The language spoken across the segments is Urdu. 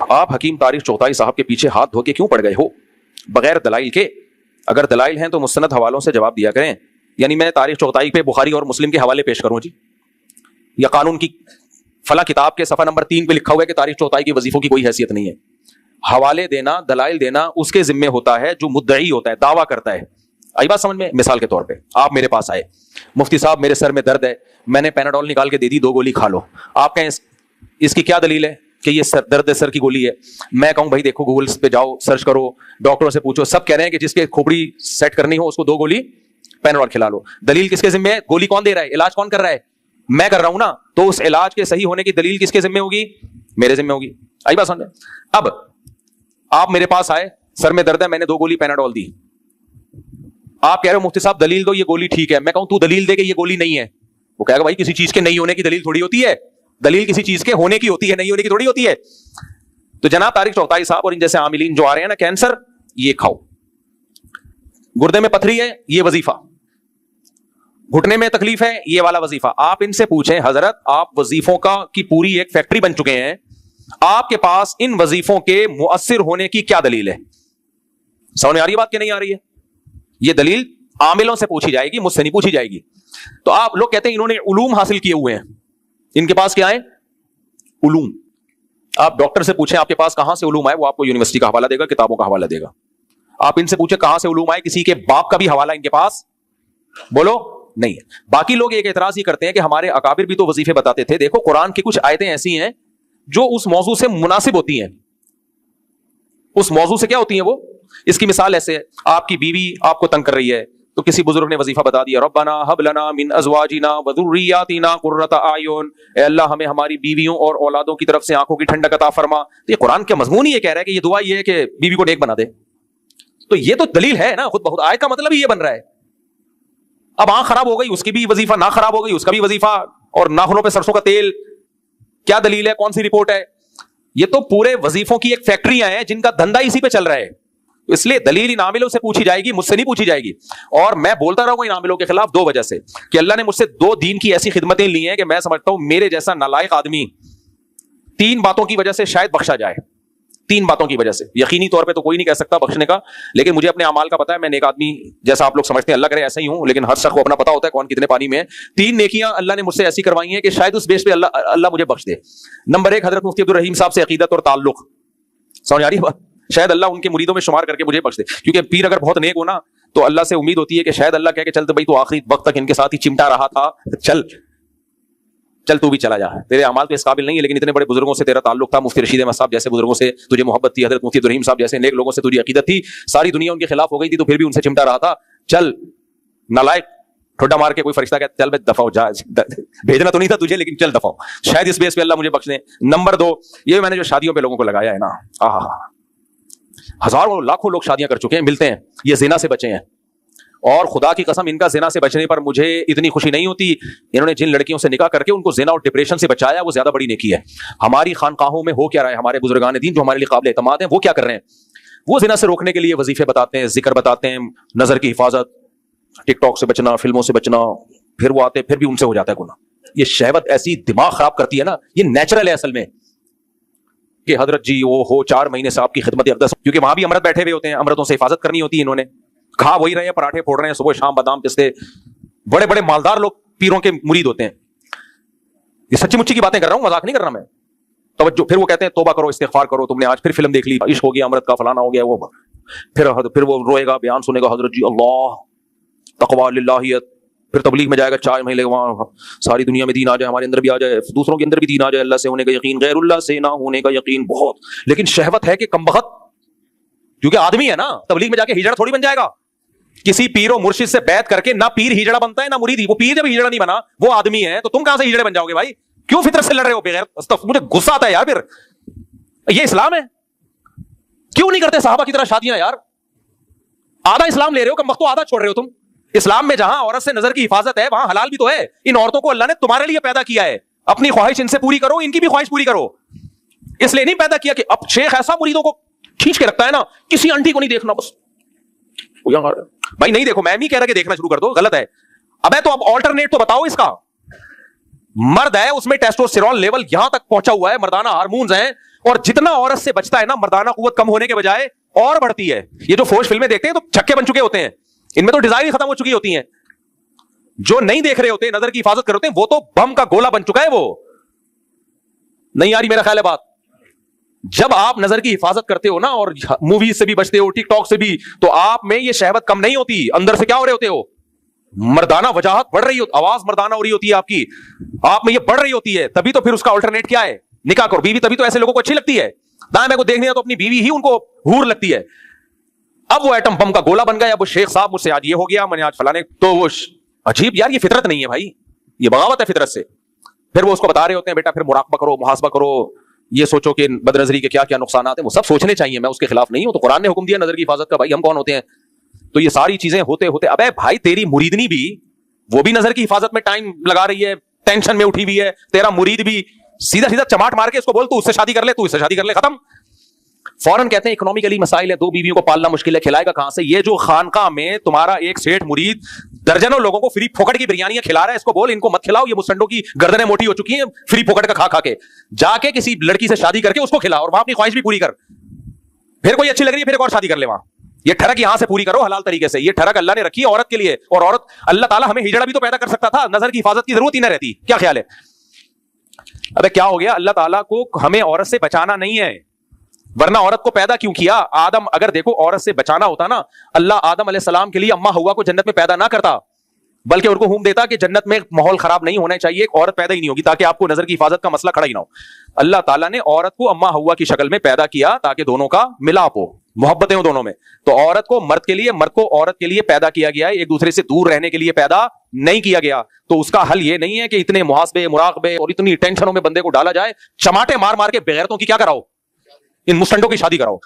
آپ حکیم طارق چغتائی صاحب کے پیچھے ہاتھ دھو کے کیوں پڑ گئے ہو بغیر دلائل کے؟ اگر دلائل ہیں تو مستند حوالوں سے جواب دیا کریں. یعنی میں طارق چغتائی پہ بخاری اور مسلم کے حوالے پیش کروں جی، یا قانون کی فلاں کتاب کے صفحہ نمبر 3 پہ لکھا ہوا ہے کہ طارق چغتائی کی وظیفوں کی کوئی حیثیت نہیں ہے. حوالے دینا، دلائل دینا اس کے ذمے ہوتا ہے جو مدعی ہوتا ہے، دعویٰ کرتا ہے. آئی بات سمجھ میں؟ مثال کے طور پہ آپ میرے پاس آئے، مفتی صاحب میرے سر میں درد ہے، میں نے پیناڈول نکال کے دے دی، 2 گولی کھا لو. آپ کہیں اس کی کیا دلیل ہے کہ یہ درد سر کی گولی ہے؟ میں کہوں بھائی دیکھو گوگل پہ جاؤ، سرچ کرو، ڈاکٹروں سے پوچھو، سب کہہ رہے ہیں کہ جس کے کھوپڑی سیٹ کرنی ہو اس کو 2 گولی پیناڈول کھلا لو. دلیل کس کے ذمہ ہے؟ گولی کون دے رہا ہے؟ علاج کون کر رہا ہے؟ میں کر رہا ہوں نا. تو اس علاج کے صحیح ہونے کی دلیل کس کے ذمہ ہوگی؟ میرے ذمہ ہوگی. آئی بات سمجھ؟ اب آپ میرے پاس آئے، سر میں درد ہے، میں نے 2 گولی پیناڈول دی. آپ کہہ رہے ہو مفتی صاحب دلیل دو، یہ گولی ٹھیک ہے. میں کہوں تو دلیل دے کہ یہ گولی نہیں ہے. وہ کہے گا بھائی کسی چیز کے نہیں ہونے کی دلیل تھوڑی ہوتی ہے، دلیل کسی چیز کے ہونے کی ہوتی ہے، نہیں ہونے کی تھوڑی ہوتی ہے. تو جناب طارق چغتائی صاحب اور ان جیسے عاملین جو آ رہے ہیں نا، کینسر یہ کھاؤ، گردے میں پتھری ہے یہ وظیفہ، گھٹنے میں تکلیف ہے یہ والا وظیفہ. آپ ان سے پوچھیں حضرت آپ وظیفوں کی پوری ایک فیکٹری بن چکے ہیں، آپ کے پاس ان وظیفوں کے مؤثر ہونے کی کیا دلیل ہے؟ سمجھ میں آ رہی ہے بات کہ نہیں آ رہی ہے؟ یہ دلیل عاملوں سے پوچھی جائے گی، مجھ سے نہیں پوچھی جائے گی. تو آپ لوگ کہتے ہیں انہوں نے علوم حاصل کیے ہوئے ہیں، ان کے پاس کیا ہے؟ علوم. آپ ڈاکٹر سے پوچھیں آپ کے پاس کہاں سے علوم آئے، وہ آپ کو یونیورسٹی کا حوالہ دے گا، کتابوں کا حوالہ دے گا. آپ ان سے پوچھیں کہاں سے علوم آئے، کسی کے باپ کا بھی حوالہ ان کے پاس بولو نہیں ہے. باقی لوگ ایک اعتراض ہی کرتے ہیں کہ ہمارے اکابر بھی تو وظیفے بتاتے تھے. دیکھو قرآن کی کچھ آیتیں ایسی ہیں جو اس موضوع سے مناسب ہوتی ہیں. اس موضوع سے کیا ہوتی ہیں وہ؟ اس کی مثال ایسے ہے، آپ کی بیوی آپ کو تنگ کر رہی ہے تو کسی بزرگ نے وظیفہ بتا دیا، ربنا ہب لنا من ازواجنا وذریاتنا قرۃ اعین، اے اللہ ہمیں ہماری بیویوں اور اولادوں کی طرف سے آنکھوں کی ٹھنڈک عطا فرما. تو یہ قرآن کا مضمون ہی یہ کہہ رہا ہے کہ یہ دعا یہ ہے کہ بیوی کو نیک بنا دے. تو یہ تو دلیل ہے نا خود بخود، آیت کا مطلب ہی یہ بن رہا ہے. اب آنکھ خراب ہو گئی اس کی بھی وظیفہ، ناک خراب ہو گئی اس کا بھی وظیفہ، اور ناخنوں پہ سرسوں کا تیل، کیا دلیل ہے؟ کون سی رپورٹ ہے؟ یہ تو پورے وظیفوں کی ایک فیکٹریاں ہیں جن کا دھندا اسی پہ چل رہا ہے. اس لیے دلیل ان عاملوں سے پوچھی جائے گی، مجھ سے نہیں پوچھی جائے گی. اور میں بولتا رہوں گا ان عاملوں کے خلاف 2 وجہ سے، کہ اللہ نے مجھ سے 2 دین کی ایسی خدمتیں لی ہیں کہ میں سمجھتا ہوں میرے جیسا نالائق آدمی 3 باتوں کی وجہ سے شاید بخشا جائے. 3 باتوں کی وجہ سے. یقینی طور پہ تو کوئی نہیں کہہ سکتا بخشنے کا، لیکن مجھے اپنے اعمال کا پتا ہے، میں نیک آدمی جیسا آپ لوگ سمجھتے ہیں، اللہ کرے ایسا ہی ہوں، لیکن ہر شخص کو اپنا پتا ہوتا ہے کون کتنے پانی میں ہے. 3 نیکیاں اللہ نے مجھ سے ایسی کروائی ہیں کہ شاید اس بیس پہ اللہ مجھے بخش دے. نمبر 1 حضرت مفتی عبدالرحیم صاحب سے عقیدت اور تعلق. سمجھ آ رہی ہے بات؟ شاید اللہ ان کے مریدوں میں شمار کر کے مجھے بخش دے. کیونکہ پیر اگر بہت نیک ہو نا تو اللہ سے امید ہوتی ہے کہ شاید اللہ کہے کہ چل تو بھائی تو آخری وقت تک ان کے ساتھ ہی چمٹا رہا تھا، چل تو بھی چلا جا، تیرے اعمال تو اس قابل نہیں ہے لیکن اتنے بڑے بزرگوں سے تیرا تعلق تھا، مفتی رشید احمد صاحب جیسے بزرگوں سے تجھے محبت تھی، حضرت مفتی عبدالرحیم صاحب جیسے نیک لوگوں سے تجھے عقیدت تھی، ساری دنیا ان کے خلاف ہو گئی تھی تو پھر بھی ان سے چمٹا رہا تھا. چل نالائق، ٹھوڈا مار کے کوئی فرشتہ کہتا چل بے دفع ہو جا، بھیجنا تو نہیں تھا تجھے لیکن چل دفع ہو، شاید اس بیس پہ اللہ مجھے بخش دے. نمبر 2 یہ میں نے جو شادیوں پہ لوگوں کو لگایا ہے نا، ہزاروں لاکھوں لوگ شادیاں کر چکے ہیں، ملتے ہیں یہ زنا سے بچے ہیں. اور خدا کی قسم ان کا زنا سے بچنے پر مجھے اتنی خوشی نہیں ہوتی. انہوں نے جن لڑکیوں سے نکاح کر کے ان کو زنا اور ڈپریشن سے بچایا وہ زیادہ بڑی نیکی ہے. ہماری خانقاہوں میں ہو کیا رہا ہے، ہمارے بزرگان دین جو ہمارے لیے قابل اعتماد ہیں وہ کیا کر رہے ہیں؟ وہ زنا سے روکنے کے لیے وظیفے بتاتے ہیں، ذکر بتاتے ہیں، نظر کی حفاظت، ٹک ٹاک سے بچنا، فلموں سے بچنا. پھر وہ آتے پھر بھی ان سے ہو جاتا ہے گناہ. یہ شہوت ایسی دماغ خراب کرتی ہے نا، یہ نیچرل ہے اصل میں کہ حضرت جی وہ ہو 4 مہینے سے آپ کی خدمت اقدس، کیونکہ وہاں بھی امرت بیٹھے ہوئے ہوتے ہیں، امرتوں سے حفاظت کرنی ہوتی ہے. انہوں نے کھا وہی رہے ہیں، پراٹھے پھوڑ رہے ہیں صبح شام، بادام پستے، بڑے بڑے مالدار لوگ پیروں کے مرید ہوتے ہیں. یہ سچی مچی کی باتیں کر رہا ہوں، مذاق نہیں کر رہا میں. توجہ. پھر وہ کہتے ہیں توبہ کرو، استغفار کرو، تم نے آج پھر فلم دیکھ لی، عشق ہو گیا، امرت کا فلانا ہو گیا، وہ پھر وہ روئے گا، بیان سنے گا، حضرت جی اللہ تقویٰ للہیت. پھر تبلیغ میں جائے گا 4 مہینے وہاں ساری دنیا میں دین آ جائے، ہمارے اندر بھی آ جائے، دوسروں کے اندر بھی دین آ جائے، اللہ سے ہونے کا یقین، غیر اللہ سے نہ ہونے کا یقین بہت. لیکن شہوت ہے کہ کمبخت، کیونکہ آدمی ہے نا، تبلیغ میں جا کے ہجڑا تھوڑی بن جائے گا. کسی پیر و مرشد سے بیعت کر کے نہ پیر ہجڑا بنتا ہے نہ مرید. وہ پیر جب ہجڑا نہیں بنا وہ آدمی ہے، تو تم کہاں سے ہجڑے بن جاؤ گے بھائی؟ کیوں فطرت سے لڑ رہے ہو بغیر؟ مجھے غصہ آتا ہے یار. پھر یہ اسلام ہے؟ کیوں نہیں کرتے صحابہ کی طرح شادیاں یار؟ آدھا اسلام لے رہے ہو کمبختو، آدھا چھوڑ رہے ہو تم. اسلام میں جہاں عورت سے نظر کی حفاظت ہے وہاں حلال بھی تو ہے. ان عورتوں کو اللہ نے تمہارے لیے پیدا کیا ہے، اپنی خواہش ان سے پوری کرو، ان کی بھی خواہش پوری کرو. اس لیے نہیں پیدا کیا کہ اب شیخ ایسا مریدوں کو کھینچ کے رکھتا ہے نا، کسی انٹی کو نہیں دیکھنا بس. بھائی نہیں دیکھو، میں نہیں کہہ رہا کہ دیکھنا شروع کر دو، غلط ہے. ابے تو اب آلٹرنیٹ تو بتاؤ اس کا. مرد ہے اس میں ٹیسٹوسٹیرون لیول یہاں تک پہنچا ہوا ہے، مردانہ ہارمونز ہیں، اور جتنا عورت سے بچتا ہے نا مردانہ قوت کم ہونے کے بجائے اور بڑھتی ہے. یہ جو فوج فلمیں دیکھتے ہیں تو چھکے بن چکے ہوتے ہیں, ان میں تو ڈیزائن ہی ختم ہو چکی ہوتی ہیں. جو نہیں دیکھ رہے ہوتے, نظر کی حفاظت کر رہے ہوتے ہیں, وہ تو بم کا گولہ بن چکا ہے. وہ نہیں آ رہی میرا خیال ہے بات. جب آپ نظر کی حفاظت کرتے ہو نا اور موویز سے بھی بچتے ہو, ٹک ٹاک سے بھی, تو آپ میں یہ شہوت کم نہیں ہوتی. اندر سے کیا ہو رہے ہوتے ہو, مردانہ وجاہت بڑھ رہی ہوتی, آواز مردانہ ہو رہی ہوتی ہے آپ کی, آپ میں یہ بڑھ رہی ہوتی ہے. تبھی تو پھر اس کا الٹرنیٹ کیا ہے, نکاح کرو. بیوی تبھی تو ایسے لوگوں کو اچھی لگتی ہے. دائیں کو دیکھنے تو اپنی بیوی ہی ان کو حور لگتی ہے. اب وہ ایٹم بم کا گولہ بن گیا. وہ شیخ صاحب مجھ سے آج یہ ہو گیا, میں نے آج فلانے, تو وہ عجیب یار, یہ فطرت نہیں ہے بھائی, یہ بغاوت ہے فطرت سے. پھر وہ اس کو بتا رہے ہوتے ہیں بیٹا پھر مراقبہ کرو, محاسبہ کرو, یہ سوچو کہ بد نظری کے کیا کیا نقصانات ہیں. وہ سب سوچنے چاہیے, میں اس کے خلاف نہیں ہوں. تو قرآن نے حکم دیا نظر کی حفاظت کا, بھائی ہم کون ہوتے ہیں. تو یہ ساری چیزیں ہوتے ہوتے, ابے بھائی تیری مریدنی بھی, وہ بھی نظر کی حفاظت میں ٹائم لگا رہی ہے, ٹینشن میں اٹھی ہوئی ہے. تیرا مرید بھی سیدھا سیدھا چماٹ مار کے اس کو بول تو اس سے شادی کر لے, تو اس سے شادی کر لے, ختم. فوراً کہتے ہیں اکنامکلی مسائل ہے, 2 بیویوں کو پالنا مشکل ہے, کھلائے گا کہاں سے. یہ جو خانقاہ میں تمہارا ایک سیٹ مرید درجنوں لوگوں کو فری پھوکٹ کی بریانیاں کھلا رہا ہے, اس کو بول ان کو مت کھلاؤ, یہ مسٹنڈوں کی گردنیں موٹی ہو چکی ہیں فری پھوکٹ کا کھا کھا کے. جا کے کسی لڑکی سے شادی کر کے اس کو کھلا, اور وہاں اپنی خواہش بھی پوری کر. پھر کوئی اچھی لگ رہی ہے پھر ایک اور شادی کر لے وہاں. یہ ٹھڑک یہاں سے پوری کرو حلال طریقے سے. یہ ٹھڑک اللہ نے رکھی ہے عورت کے لیے, اور عورت, اللہ تعالیٰ ہمیں ہجڑا بھی تو پیدا کر سکتا تھا, نظر کی حفاظت کی ضرورت ہی نہ رہتی. کیا خیال ہے؟ ابے کیا ہو گیا, اللہ تعالیٰ کو ہمیں عورت سے بچانا نہیں ہے, ورنہ عورت کو پیدا کیوں کیا. آدم, اگر دیکھو عورت سے بچانا ہوتا نا, اللہ آدم علیہ السلام کے لیے اما ہوا کو جنت میں پیدا نہ کرتا, بلکہ ان کو حکم دیتا کہ جنت میں ماحول خراب نہیں ہونا چاہیے, ایک عورت پیدا ہی نہیں ہوگی تاکہ آپ کو نظر کی حفاظت کا مسئلہ کھڑا ہی نہ ہو. اللہ تعالیٰ نے عورت کو اما ہوا کی شکل میں پیدا کیا تاکہ دونوں کا ملاپ ہو, محبتیں ہوں دونوں میں. تو عورت کو مرد کے لیے, مرد کو عورت کے لیے پیدا کیا گیا ہے, ایک دوسرے سے دور رہنے کے لیے پیدا نہیں کیا گیا. تو اس کا حل یہ نہیں ہے کہ اتنے محاسبے, مراقبے اور اتنی ٹینشنوں میں بندے کو ڈالا جائے, چماٹے مار مار کے بغیرتوں کی کیا کراؤ, ان مسٹنڈوں کی شادی کراؤ.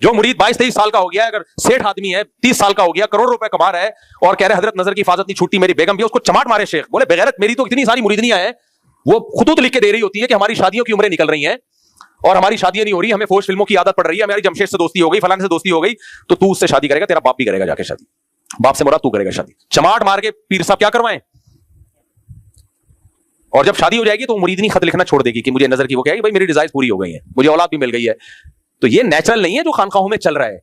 جو مرید 22-23 سال کا ہو گیا ہے, اگر سیٹ آدمی ہے 30 سال کا ہو گیا, کروڑ روپے کما رہا ہے, اور کہہ رہے حضرت نظر کی حفاظت نہیں چھوٹی, میری بیگم بھی, اس کو چماٹ مارے شیخ. بولے بغیرت, میری تو اتنی ساری مریدنیاں ہیں, وہ خطوط لکھ کے دے رہی ہوتی ہے کہ ہماری شادیوں کی عمریں نکل رہی ہیں اور ہماری شادیاں نہیں ہو رہی, ہمیں فوج فلموں کی عادت پڑ رہی ہے, ہماری جمشید سے دوستی ہو گئی, فلانے سے دوستی ہو گئی, تو اس سے شادی کرے گا, تیرا باپ بھی کرے گا جا کے شادی. باپ سے مراد تو کرے گا شادی. چماٹ مار کے پیر صاحب کیا کروائیں, اور جب شادی ہو جائے گی تو مریدنی خط لکھنا چھوڑ دے گی کہ مجھے نظر کی, وہ کہے گی بھائی میری ڈیزائر پوری ہو گئی ہیں, مجھے اولاد بھی مل گئی ہے. تو یہ نیچرل نہیں ہے جو خانقاہوں میں چل رہا ہے.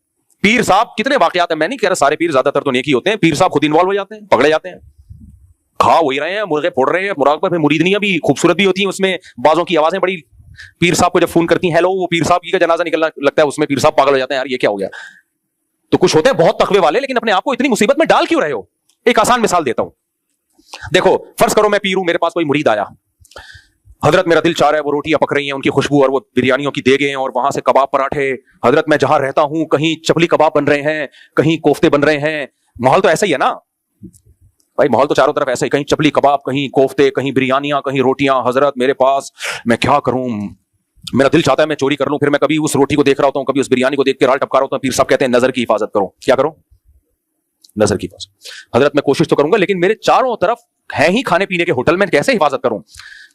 پیر صاحب کتنے واقعات ہیں, میں نہیں کہہ رہا سارے پیر, زیادہ تر تو نیکی ہوتے ہیں, پیر صاحب خود انوالو ہو جاتے ہیں, پکڑے جاتے ہیں, کھا وہی رہے ہیں, مرغے پھوڑ رہے ہیں, مراقبہ میں مریدنیاں بھی خوبصورت بھی ہوتی ہیں, اس میں بازوں کی آوازیں بڑی, پیر صاحب کو جب فون کرتی ہیں ہیلو, وہ پیر صاحب کی کا جنازہ نکلنا لگتا ہے, اس میں پیر صاحب پاگل ہو جاتے ہیں, یار یہ کیا ہو گیا. تو کچھ ہوتے ہیں بہت تقوی والے, لیکن اپنے آپ کو اتنی مصیبت میں ڈال کیوں رہے ہو. ایک آسان مثال دیتا ہوں. دیکھو فرض کرو میں پیر ہوں, میرے پاس کوئی مرید آیا, حضرت میرا دل چاہ رہا ہے, وہ روٹیاں پک رہی ہیں, ان کی خوشبو اور وہ بریانیوں کی دیگیں ہیں, اور وہاں سے کباب پراٹھے, حضرت میں جہاں رہتا ہوں کہیں چپلی کباب بن رہے ہیں, کہیں کوفتے بن رہے ہیں. ماحول تو ایسا ہی ہے نا بھائی, ماحول تو چاروں طرف ایسا ہی, کہیں چپلی کباب, کہیں کوفتے, کہیں بریانیاں, کہیں روٹیاں. حضرت میرے پاس, میں کیا کروں, میرا دل چاہتا ہے میں چوری کر لوں. پھر میں کبھی اس روٹی کو دیکھ رہا ہوتا ہوں, کبھی اس بریانی کو دیکھ کے رال ٹپکا رہا ہوتا ہوں. پیر صاحب کہتے ہیں نظر کی حفاظت کرو. کیا کرو, نظر کی حفاظت. حضرت میں کوشش تو کروں گا, لیکن میرے چاروں طرف ہیں ہی کھانے پینے کے ہوٹل, میں کیسے حفاظت کروں.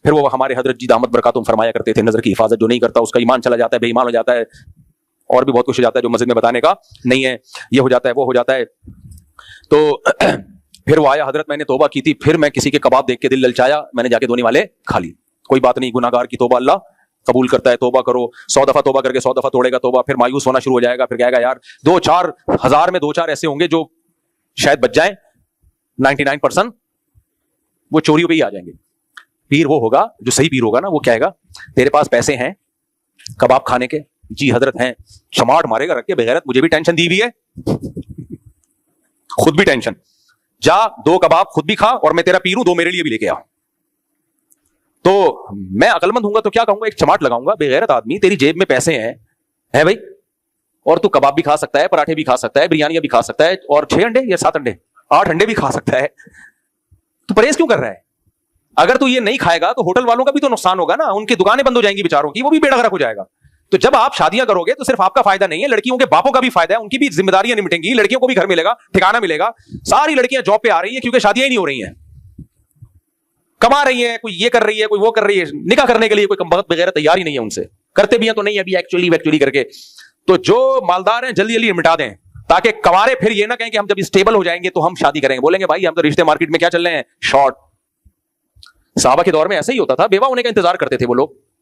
پھر وہ ہمارے حضرت جی دامت برکاتہم فرمایا کرتے تھے, نظر کی حفاظت جو نہیں کرتا اس کا ایمان چلا جاتا ہے, بے ایمان ہو جاتا ہے, اور بھی بہت کچھ ہو جاتا ہے جو مسجد میں بتانے کا نہیں ہے, یہ ہو جاتا ہے, وہ ہو جاتا ہے. تو پھر وہ آیا, حضرت میں نے توبہ کی تھی, پھر میں کسی کے کباب دیکھ کے دل للچایا, میں نے جا کے دھونے والے کھا لی. کوئی بات نہیں, گناہگار کی توبہ اللہ قبول کرتا ہے, توبہ کرو. 100 دفعہ توبہ کر کے 100 دفعہ توڑے گا توبہ, پھر مایوس ہونا شروع ہو جائے گا, پھر کہے گا یار 2-4 ہزار میں 2-4 ایسے ہوں گے جو شاید بچ جائیں, 99% وہ چوریوں پہ ہی آ جائیں گے. پیر وہ ہوگا جو صحیح پیر ہوگا نا, وہ کہے گا تیرے پاس پیسے ہیں کباب کھانے کے, جی حضرت ہیں, چماٹ مارے گا رکھ کے بغیرت, مجھے بھی ٹینشن دی ہوئی ہے, خود بھی ٹینشن, جا 2 کباب خود بھی کھا, اور میں تیرا پیر ہوں 2 میرے لیے بھی لے کے آ. تو میں عقل مند ہوں گا تو کیا کہوں گا, ایک چماٹ لگاؤں گا, بغیرت آدمی تیری جیب میں پیسے ہیں بھائی, اور تو کباب بھی کھا سکتا ہے, پراٹھے بھی کھا سکتا ہے, بریانیاں بھی کھا سکتا ہے, اور 6 انڈے یا 7 انڈے 8 انڈے بھی کھا سکتا ہے, تو پرہیز کیوں کر رہا ہے. اگر تو یہ نہیں کھائے گا تو ہوٹل والوں کا بھی تو نقصان ہوگا نا, ان کی دکانیں بند ہو جائیں گی بیچاروں کی, وہ بھی بیڑا غرق ہو جائے گا. تو جب آپ شادیاں کرو گے تو صرف آپ کا فائدہ نہیں ہے, لڑکیوں کے باپوں کا بھی فائدہ ہے, ان کی بھی ذمہ داریاں نمٹیں گی, لڑکیوں کو بھی گھر ملے گا, ٹھکانہ ملے گا. ساری لڑکیاں جاب پہ آ رہی ہیں کیونکہ شادیاں ہی نہیں ہو رہی ہیں, کما رہی ہیں, کوئی یہ کر رہی ہے, کوئی وہ کر رہی ہے, نکاح کرنے کے لیے کوئی کم بغیر تیار ہی نہیں ہے ان سے, کرتے بھی ہیں تو نہیں ابھی ایکچولی کر کے. تو جو مالدار ہیں جلدی جلدی مٹا دیں, تاکہ کنوارے پھر یہ نہ کہیں کہ ہم جب اسٹیبل ہو جائیں گے تو ہم شادی کریں گے. بولیں گے بھائی ہم تو رشتے مارکیٹ میں کیا چل رہے ہیں, شارٹ. صحابہ کے دور میں ایسا ہی ہوتا تھا, بیوہ ہونے کا انتظار کرتے تھے وہ لوگ,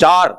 4।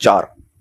4।